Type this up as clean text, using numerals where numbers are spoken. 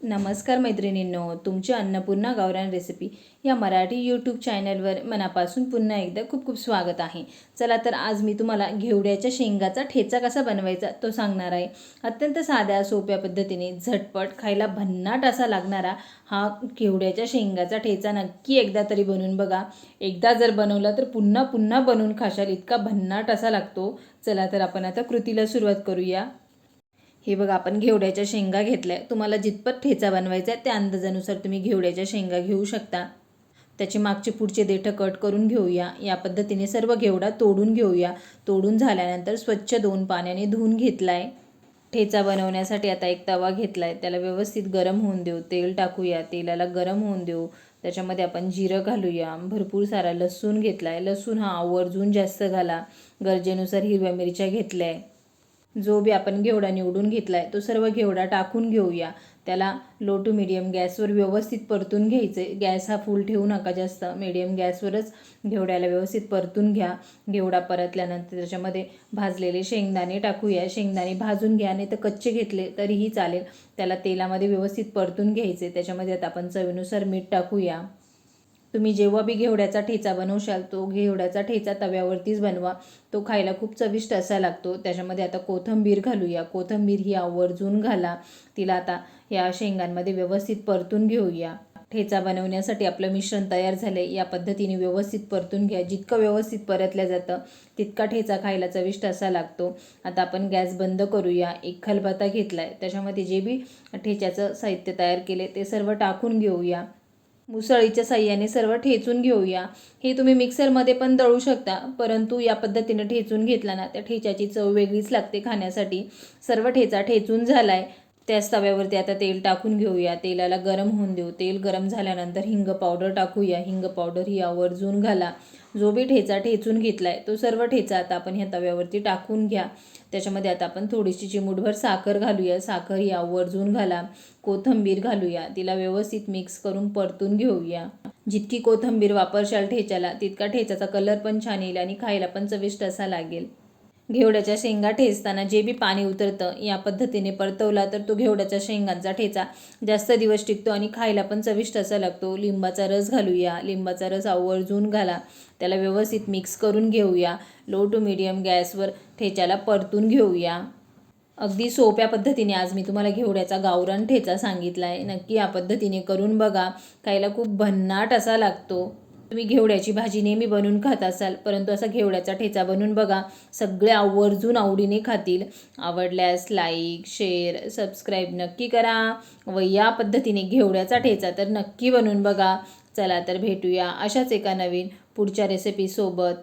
नमस्कार मैत्रिणींनो, तुमच्या अन्नपूर्णा गावरान रेसिपी या मराठी यूट्यूब चॅनलवर मनापासून पुन्हा एकदा खूप खूप स्वागत आहे. चला तर आज मी तुम्हाला घेवड्याच्या शेंगाचा ठेचा कसा बनवायचा तो सांगणार आहे. अत्यंत साध्या सोप्या पद्धतीने झटपट खायला भन्नाट असा लागणारा हा घेवड्याच्या शेंगाचा ठेचा नक्की एकदा तरी बनवून बघा. एकदा जर बनवला तर पुन्हा पुन्हा बनवून खाशाल, इतका भन्नाट असा लागतो. चला तर आपण आता कृतीला सुरुवात करूया. हे बघा, आपण घेवड्याच्या शेंगा घेतल्या. तुम्हाला जितपत ठेचा बनवायचा आहे त्या अंदाजानुसार तुम्ही घेवड्याच्या शेंगा घेऊ शकता. त्याचे मागचे पुढचे देठं कट करून घेऊया. या पद्धतीने सर्व घेवडा तोडून घेऊया. तोडून झाल्यानंतर स्वच्छ 2 पाण्याने धुवून घेतलाय. ठेचा बनवण्यासाठी आता एक तवा घेतलाय. त्याला व्यवस्थित गरम होऊन देऊ. तेल टाकूया. तेलाला गरम होऊन देऊ. त्याच्यामध्ये आपण जिरं घालूया. भरपूर सारा लसूण घेतलाय. लसूण हा आवर्जून जास्त घाला. गरजेनुसार हिरव्या मिरच्या घेतल्या. जो बी आपण घेवडा निवडून घेतलाय तो सर्व घेवडा टाकून घेऊया. त्याला लो टू मीडियम गॅसवर व्यवस्थित परतून घ्यायचे. गॅस हा फुल ठेवू नका, जास्त मीडियम गॅसवरच घेवड्याला व्यवस्थित परतून घ्या. घेवडा परतल्यानंतर त्याच्यामध्ये भाजलेले शेंगदाणे टाकूया. शेंगदाणे भाजून घ्या, नाही तर कच्चे घेतले तरीही चालेल. त्याला तेलामध्ये व्यवस्थित परतून घ्यायचे. त्याच्यामध्ये आता आपण चवीनुसार मीठ टाकूया. तुम्ही जेव्हा बी घेवड्याचा ठेचा बनवशाल तो घेवड्याचा ठेचा तव्यावरतीच बनवा. तो खायला खूप चविष्ट असा लागतो. त्याच्यामध्ये आता कोथिंबीर घालूया. कोथिंबीर ही आवर्जून घाला. तिला आता या शेंगांमध्ये व्यवस्थित परतून घेऊया. ठेचा बनवण्यासाठी आपलं मिश्रण तयार झाले. या पद्धतीने व्यवस्थित परतून घ्या. जितकं व्यवस्थित परतल्या जातं तितका ठेचा खायला चविष्ट असा लागतो. आता आपण गॅस बंद करूया. एक खलबत्ता घेतलाय. त्याच्यामध्ये जे बी ठेच्याचं साहित्य तयार केले ते सर्व टाकून घेऊया. मुसळीच्या साह्याने सर्व ठेचून घेऊया. हे तुम्ही मिक्सरमध्ये पण दळू शकता, परंतु या पद्धतीने ठेचून घेतला ना त्या ठेच्याची चव वेगळीच लागते खाण्यासाठी. सर्व ठेचा ठेचून झालाय. त्याच तव्यावरती आता तेल टाकून घेऊया. तेलाला गरम होऊन देऊ. तेल गरम झाल्यानंतर हिंग पावडर टाकूया. हिंग पावडर ही आवर्जून घाला. जो बी ठेचा ठेचून घेतलाय तो सर्व ठेचा आता आपण ह्या तव्यावरती टाकून घ्या. त्याच्यामध्ये आता आपण थोडीशी चिमूटभर साखर घालूया. साखर ही आवर्जून घाला. कोथिंबीर घालूया. तिला व्यवस्थित मिक्स करून परतून घेऊया. जितकी कोथिंबीर वापरशाल ठेच्याला तितका ठेच्याचा कलर पण छान येईल आणि खायला पण चविष्ट असा लागेल. घेवड्याच्या शेंगा ठेचताना जे बी पाणी उतरतं या पद्धतीने परतवला तर तो घेवड्याच्या शेंगांचा ठेचा जास्त दिवस टिकतो आणि खायला पण चविष्ट असा लागतो. लिंबाचा रस घालूया. लिंबाचा रस आवर्जून घाला. त्याला व्यवस्थित मिक्स करून घेऊया. लो टू मीडियम गॅसवर ठेच्याला परतून घेऊया. अगदी सोप्या पद्धतीने आज मी तुम्हाला घेवड्याचा गावरान ठेचा सांगितला आहे. नक्की या पद्धतीने करून बघा. खायला खूप भन्नाट असा लागतो. तुम्ही घेवड्याची भाजी नेहमी बनवून खात असाल, परंतु असा घेवड्याचा ठेचा बनवून बघा. सगळे आवर्जून आवडीने खातील. आवडल्यास लाईक, शेअर, सबस्क्राईब नक्की करा व या पद्धतीने घेवड्याचा ठेचा तर नक्की बनवून बघा. चला तर भेटूया अशाच एका नवीन पुढच्या रेसिपीसोबत.